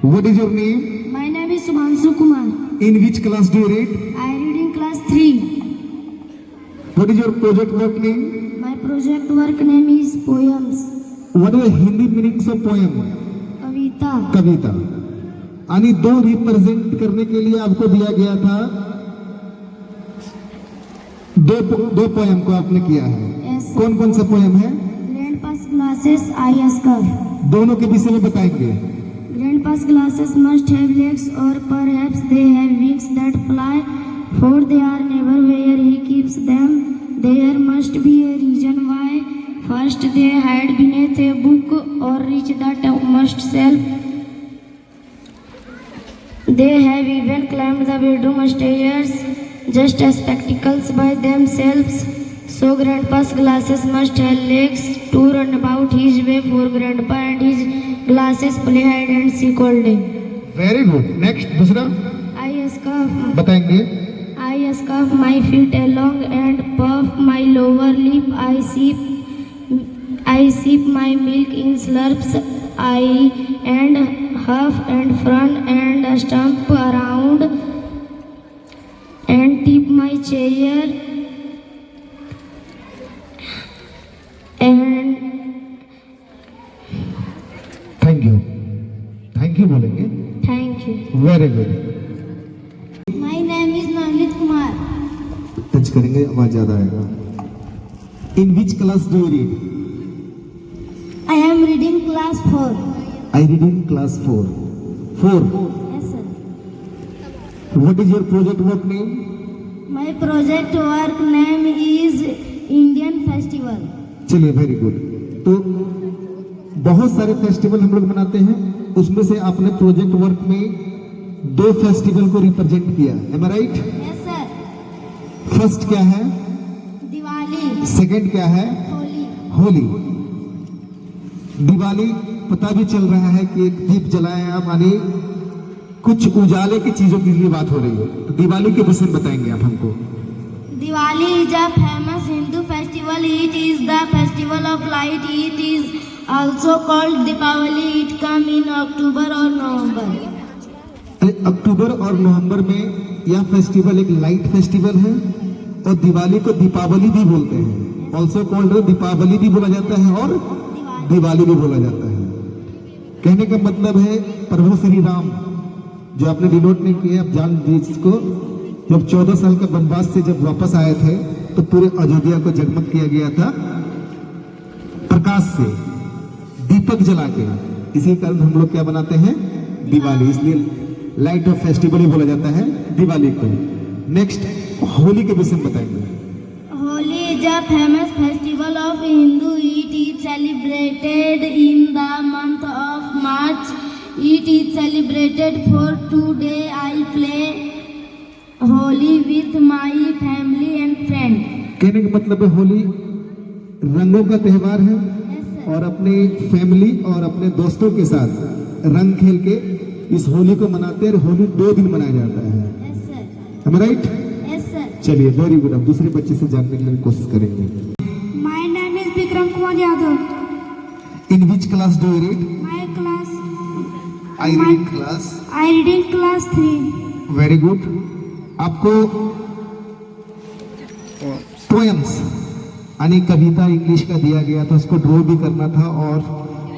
What is your name? My name is Subhanshu Kumar. In which class do you read? I read in class 3. What is your project work name? My project work name is poems. What are the Hindi meanings of poem? कविता. कविता. आणि दो represent करने के लिए आपको दिया गया था, दो पोएम को आपने किया है. Yes, sir. कौन कौन सा पोएम है? Grandpa's glasses I scarf. दोनों के विषय में बताएंगे. Grandpa's glasses must have legs, or perhaps they have wings that fly, for they are never where he keeps them. There must be a reason why. First they hide beneath a book or reach the topmost shelf. They have even climbed the bedroom stairs just as spectacles by themselves. So Grandpa's glasses must have legs to run about his way, for Grandpa and his glasses play hide and seek all day. Very good. Next दूसरा I scarf. बताएंगे. I scarf my feet along and puff my lower lip. I sip my milk in slurps. And huff and front and stump around and tip my chair and thank you बोलेंगे. thank you. Very good. My name is Navneet Kumar. Touch करेंगे आवाज ज्यादा आएगा. In which class do you read? I am reading class 4. I read in class 4. Yes, sir. What is your project work name? My project work name is Indian Festival. चलिए very good. तो बहुत सारे festival हम लोग मनाते हैं, उसमें से आपने प्रोजेक्ट वर्क में 2 फेस्टिवल को रिप्रेजेंट किया. एम आई राइट? Yes, sir. फर्स्ट क्या है? दिवाली. सेकंड क्या है? होली. होली. दिवाली पता भी चल रहा है कि एक दीप जलाए आप, यानी कुछ उजाले की चीजों की लिए बात हो रही है. तो दिवाली के विषय में बताएंगे आप हमको. Diwali is a famous Hindu festival. It is the festival of light. It is also called Deepavali. It comes in October or November. अक्टूबर और नवंबर में यह फेस्टिवल एक लाइट फेस्टिवल है, और दिवाली को दीपावली भी बोलते हैं. ऑल्सो कॉल्ड दीपावली भी बोला जाता है और दिवाली भी बोला जाता है. कहने का मतलब है प्रभु श्री राम, जो आपने डिनोट नहीं किया, आप जान लीजिए इसको, जब 14 साल का वनवास से जब वापस आए थे तो पूरे अयोध्या को जगमग किया गया था प्रकाश से, दीपक जला के. इसी कारण हम लोग क्या बनाते हैं? दिवाली. इसलिए लाइट ऑफ फेस्टिवल ही बोला जाता है दिवाली को. नेक्स्ट होली के विषय में बताएंगे. Holi is a famous festival of Hindu. It is celebrated in the month of March. It is celebrated for 2 days. I play Holi with my family and friends. कहने का मतलब है होली रंगों का त्योहार है, Yes, sir. और अपने फैमिली और अपने दोस्तों के साथ रंग खेल के इस होली को मनाते हैं. होली 2 दिन मनाया जाता है. Yes, sir. Am I right? Yes, sir. चलिए वेरी गुड. अब दूसरे बच्चे से जानने के लिए कोशिश करेंगे. My name is Vikram Kumar Yadav. In which class do you read? My class. I read class. I read in class 3. Very good. आपको पोएम्स यानी कविता इंग्लिश का दिया गया था, उसको ड्रॉ भी करना था और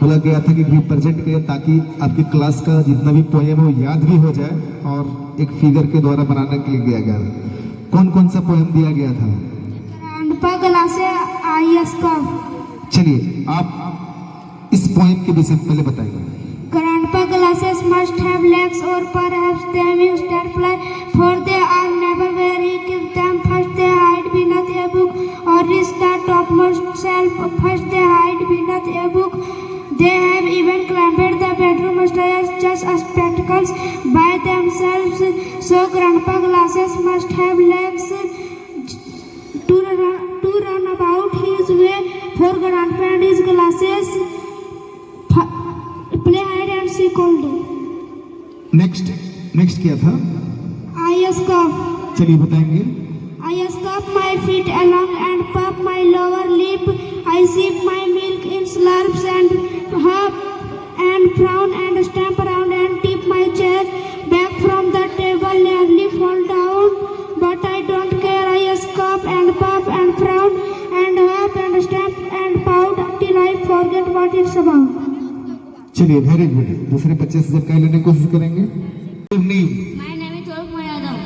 बोला गया था कि रिप्रेजेंट करें, ताकि आपकी क्लास का जितना भी पोएम हो याद भी हो जाए, और एक फिगर के द्वारा बनाने के लिए दिया गया था. कौन कौन सा पोएम दिया गया था? Grandpa glasses I scarf. चलिए आप इस पोएम के विषय में पहले बताइए. Grandpa glasses must have legs, or perhaps they wings that fly, for they are never where he keeps them. First they hide beneath a book, or reach the topmost shelf. First they hide beneath a book. They have even climbed the bedroom stairs just as spectacles by themselves. So Grandpa glasses must have legs to run about his way, for Grandpa and his glasses play hide and seek all day. Next क्या था? I scarf. चलिए बताएंगे. I scarf my feet along and puff my lower lip. I sip my milk in slurps and huff frown and stamp around and tip my chair back from the table, nearly fall down. But I don't care. I scoff and puff and frown and huff and stamp and pout till I forget what it's about. चलिए very good. दूसरे बच्चे से जानकारी लेने की कोशिश करेंगे। Name, My name is Uruk Yadav.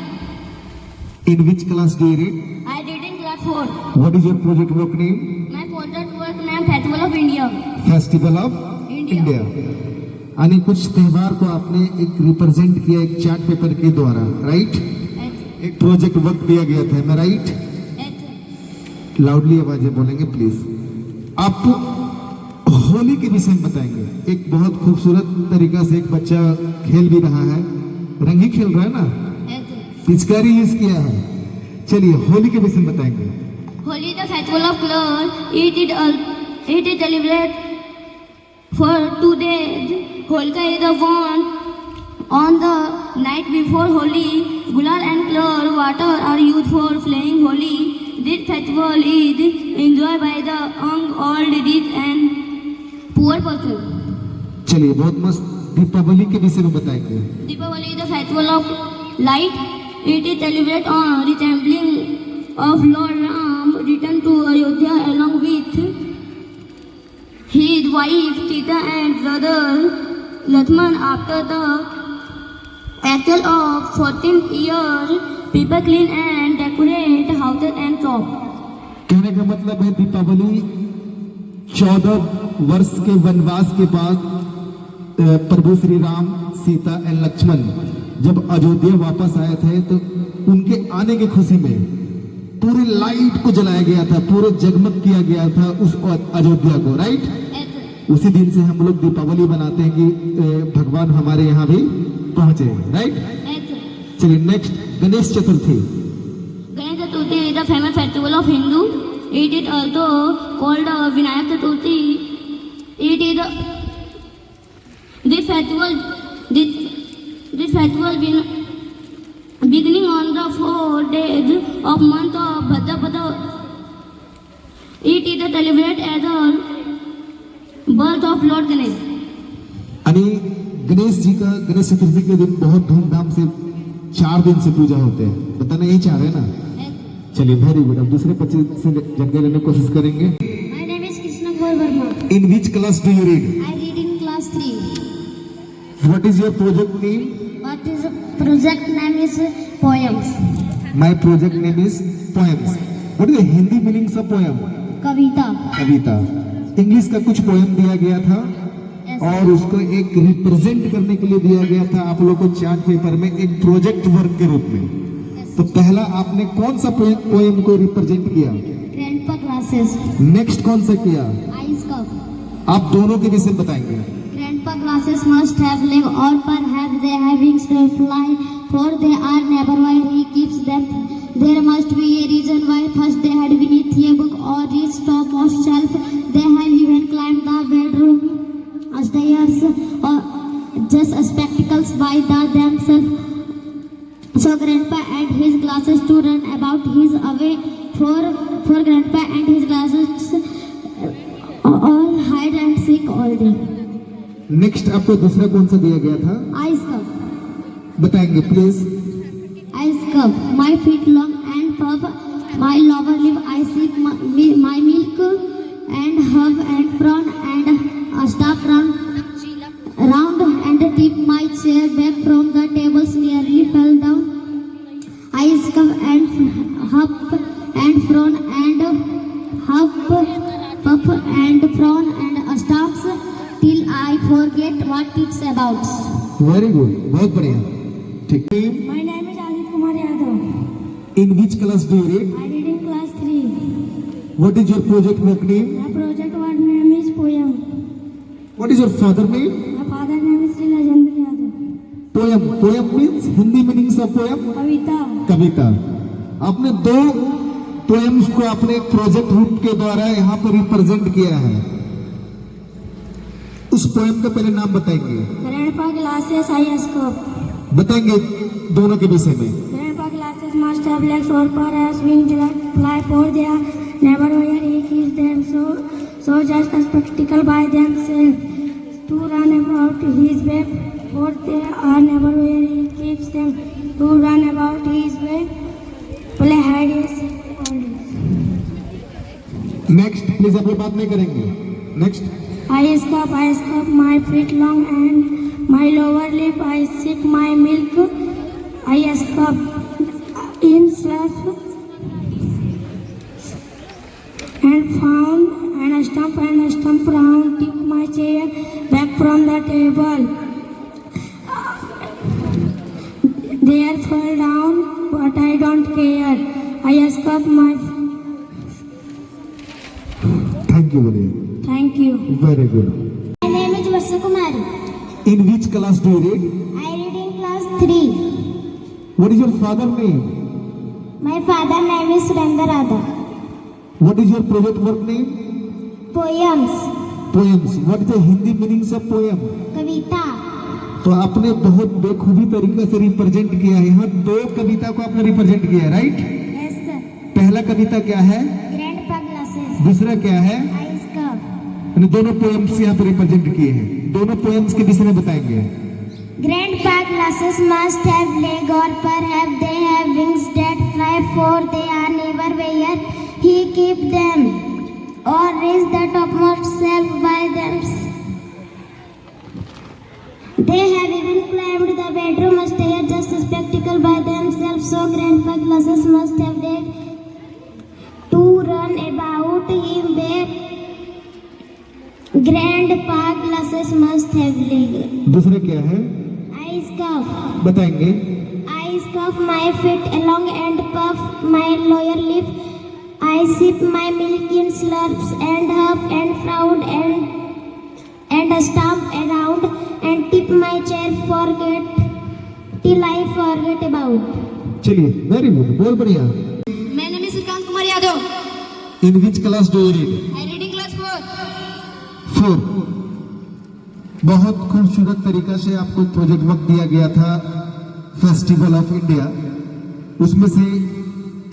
In which class do you read? I read in class 4. What is your project work name? My project work name Festival of India. Festival of India. यानी कुछ त्योहार को आपने एक represent किया एक chart paper के द्वारा, राइट? एक प्रोजेक्ट वर्क दिया गया था, मैं राइट? लाउडली आवाजें बोलेंगे प्लीज। आप होली के विषय में बताएंगे। एक बहुत खूबसूरत तरीका से एक बच्चा खेल भी रहा है, रंग ही खेल रहा है ना, पिचकारी यूज किया है। चलिए होली के विषय में बताएंगे। Holi is the festival of color. It is celebrated for 2 days. Holka is the one on the night before Holi. Gulal and color water are used for playing Holi. This festival is enjoyed by the young, old, rich and poor person. चलिए बहुत मस्त। दीपावली के विषय में बताएंगे। Deepavali is the festival of light. It is celebrated on resembling of Lord Ram returned to Ayodhya along with his wife Sita and brother Lakshman after the actual of 14 years. People clean and decorate houses and shops. कहने का मतलब है दीपावली 14 वर्ष के वनवास के बाद प्रभु Shri Ram, Sita and Lakshman जब अयोध्या वापस आए थे तो उनके आने की खुशी में पूरे लाइट को जलाया गया था, पूरे जगमग किया गया था उस अयोध्या को, राइट? उसी दिन से हम लोग दीपावली बनाते हैं कि भगवान हमारे यहाँ भी पहुंचे, राइट? चलिए next, Ganesh Chaturthi. Ganesh Chaturthi is the famous festival of Hindu. It is also called Vinayak Chaturthi. It is this festival beginning on the 4 days of month of Bhadrapada. It is celebrated as the birth of Lord Ganesh. यानी गणेश जी का गणेश चतुर्थी के दिन बहुत धूमधाम से 4 दिन से पूजा होते हैं, बताना यही चाह रहे हैं ना? चलिए वेरी गुड। अब दूसरे बच्चे से जानकारी लेने की कोशिश करेंगे। My name is Krishna Gaur Verma. In which class do you read? I read in class 3. What is your project name? What is project name is poems. My project name is poems. What is the Hindi meaning of poem? कविता. कविता। English का कुछ poem दिया गया था और उसको एक represent करने के लिए दिया गया था आप लोग को चार्ट पेपर में एक प्रोजेक्ट वर्क के रूप में। तो पहला आपने कौन सा पोएम को रिप्रेजेंट किया? Grandpa glasses. नेक्स्ट कौन सा किया? Ice cup. आप दोनों के विषय बताएंगे। Grandpa glasses must have legs or perhaps they have wings to fly, for they are never where he keeps them. There must be a reason why first they had beneath a book or reached topmost shelf. They have even climbed the bedroom stairs or just spectacles by themselves. So Grandpa and his glasses to run about his away. For Grandpa and his glasses all hide and seek all day. Next आपको दूसरा कौन सा दिया गया था? Ice cup. बताएंगे please. Ice cup. My feet long and puff. My lower lip I sip my milk and hug and frown and stop round and tip my chair back from the tables nearly fell down. I scuff and huff and frown and huff, puff and frown and stamps till I forget what it's about. Very good, बहुत बढ़िया। ठीक। My name is Adit Kumar Yadav. In which class do you read? I read in class 3. What is your project work name? My project word name is poem. What is your father name? My father name is Sri Rajendra Yadav. Poem. Poem means Hindi meanings of poem? कविता. कविता। आपने 2 poems को अपने project रूप के द्वारा यहाँ पर रिप्रेजेंट किया है। उस पोएम का पहले नाम बताएंगे। Grandpa glasses I scoff. बताएंगे दोनों के विषय में। Grandpa glasses must have legs or perhaps wings that fly, for they are never where he keeps them. So just a spectacle by themselves to run about his way, for they are never where he keeps them to run about his way, play hide his always. Next please, आप लोग बात नहीं करेंगे। Next, I scrub my feet long and my lower lip, I sip my milk, I scrub in slurp and found and stump round, tip my chair back from the table. There fell down, but I don't care. I scrub my. Thank you बोलिए। Thank you. Very good. My name is Varsha Kumari. In which class do you read? I read in class 3. What is your father name? My father name is Surendra Radha. What is your project work name? Poems. Poems. What is the Hindi meanings of poem? Kavita. तो आपने बहुत बेखूबी तरीके से represent किया है। यहाँ दो कविता को आपने रिप्रेजेंट किया है, राइट? Yes sir. पहला कविता क्या है, Grandpa glasses. दूसरा क्या है? I scrub. यानी दोनों पोएम्स यहाँ पे रिप्रेजेंट किए हैं। दोनों पोएम्स के विषय में बताएंगे। Grandpa glasses must have leg or perhaps they have wings that fly, for they are never where he keep them or raise the topmost shelf by themselves. They have even climbed the bedroom stairs just a spectacle by themselves. So grandpa glasses must have leg to run about him where grandpa glasses must have leg. दूसरा क्या है, I scuff. बताएंगे। I scuff my feet along and puff my lower lip. I sip my milk in slurps and huff and frown and stomp around and tip my chair till I forget about. चलिए, very good, बहुत बढ़िया। My name is Shrikant Kumar Yadav. In which class do you read? I read in class 4. 4। बहुत खूबसूरत तरीका से आपको एक project work दिया गया था फेस्टिवल ऑफ इंडिया। उसमें से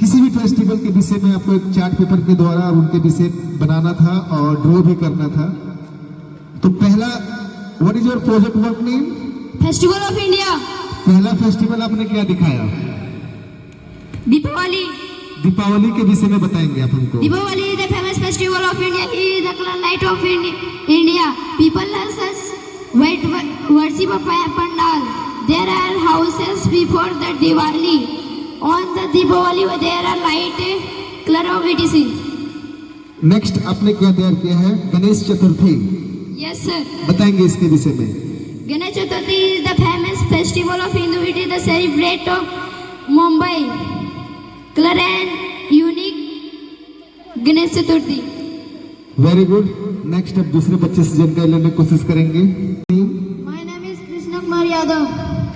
किसी भी फेस्टिवल के विषय में आपको एक चार्ट पेपर के द्वारा उनके विषय बनाना था और ड्रॉ भी करना था। तो पहला, what is your project work name? Festival of India. पहला फेस्टिवल आपने क्या दिखाया? Deepavali. दीपावली के विषय में बताएंगे आप हमको। Deepavali is the famous festival of India. It is the color light of India. People worship a pandal. There are houses before the Diwali. On the Deepavali there are light color of etc. Next आपने क्या तैयार किया है? Ganesh Chaturthi, Yes sir. बताएंगे इसके विषय में। Ganesh Chaturthi is the famous festival of Hindu. It is the celebrate of Mumbai. Color and unique Ganesh Chaturthi. Very good. Next अब दूसरे बच्चे से जानकारी लेने की कोशिश करेंगे। My name is Krishna Kumar Yadav.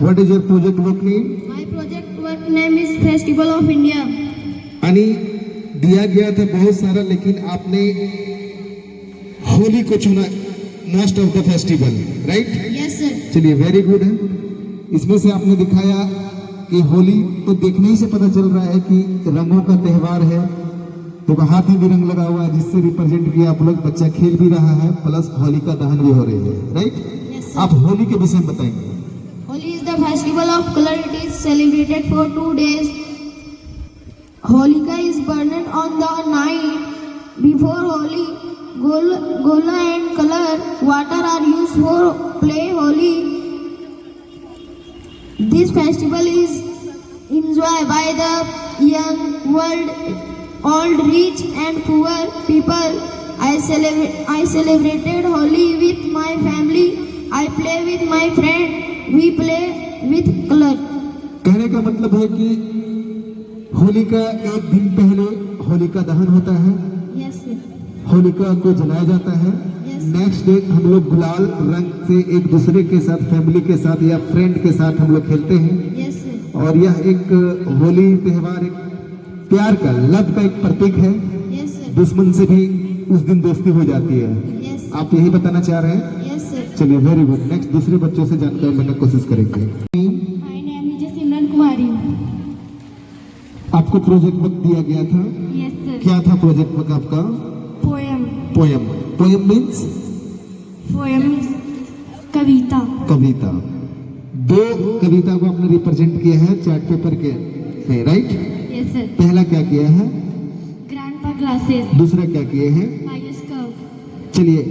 What is your project work name? My project work name is Festival of India. यानी दिया गया था बहुत सारा, लेकिन आपने होली को चुना most of the festival, right? Yes sir. चलिए, वेरी गुड है। इसमें से आपने दिखाया कि होली तो देखने ही से पता चल रहा है कि रंगों का त्योहार है। तो हाथी भी रंग लगा हुआ है जिससे रिप्रेजेंट किया आप लोग। बच्चा खेल भी रहा है, प्लस होलिका दहन भी हो रही है, राइट? Yes sir. आप होली के विषय में बताएंगे। Holi is the festival of color. It is celebrated for 2 days. Holika is burned on the night before Holi. Gola and color water are used for play Holi. This festival is enjoyed by the young world, old, rich and poor people. I celebrated Holi with my family. I play with my friend. We play with color. कहने का मतलब है कि होली का एक दिन पहले होलिका दहन होता है, Yes sir. होलिका को जलाया जाता है। Yes. नेक्स्ट डे हम लोग गुलाल रंग से एक दूसरे के साथ, फैमिली के साथ या फ्रेंड के साथ हम लोग खेलते हैं। Yes sir. और यह एक होली त्योहार एक प्यार का, लव का एक प्रतीक है। Yes sir. दुश्मन से भी उस दिन दोस्ती हो जाती है। Yes. आप यही बताना चाह रहे हैं? Yes sir. चलिए, वेरी गुड। नेक्स्ट दूसरे बच्चों से जानकारी लेने की कोशिश करेंगे। My name is Simran Kumari. आपको प्रोजेक्ट वर्क दिया गया था, Yes sir. क्या था प्रोजेक्ट वर्क आपका? Poem. Poem. Poem means Poem is कविता। कविता। दो कविता को आपने रिप्रेजेंट किया है चार्ट पेपर के पे, राइट? Yes sir. पहला क्या किया है? Grandpa glasses. दूसरा क्या किए हैं? Highest curve. चलिए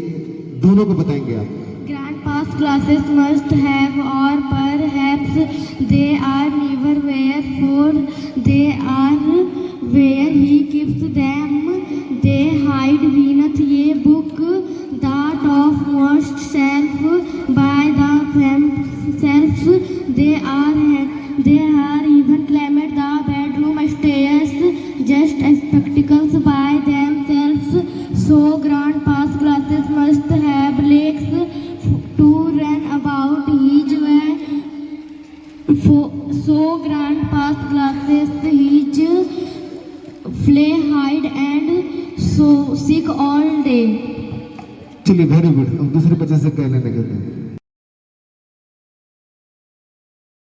दोनों को बताएंगे आप। Grandpa's glasses must have, or perhaps they are never wear, for they are where he keeps them. They hide beneath a book, the topmost shelf by the shelves. They are even climbed the bedroom stairs, just as spectacles by themselves. So Grandpa's glasses must have legs to run about his way. So Grandpa's glasses his play hide and so seek all day. चलिए very good. अब दूसरे बच्चे से कहने लगे थे।